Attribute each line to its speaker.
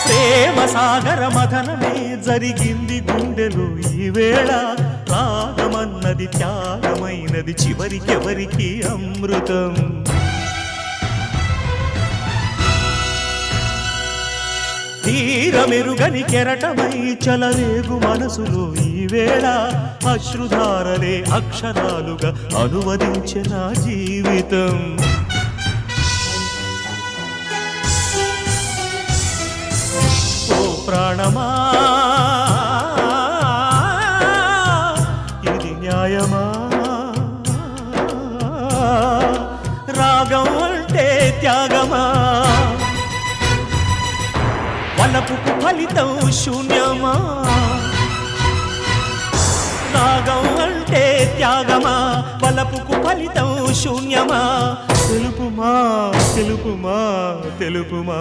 Speaker 1: ప్రేమ సాగర మథనమే జరిగింది గుండెలో ఈ వేళ రాగమన్నది త్యాగమైనది చివరికెవరికి అమృతం తీరమెరుగని కెరటమై చలరేగు మనసులో ఈ వేళ అశ్రుధారలే అక్షరాలుగా అనువదించిన జీవితం ఓ ప్రాణమా ఇది న్యాయమా రాగం అంటే త్యాగమా వలపుకు ఫలితం శూన్యమా రాగం అంటే త్యాగమా వలపుకు ఫలితం శూన్యమా తెలుపుమా తెలుపుమా తెలుపుమా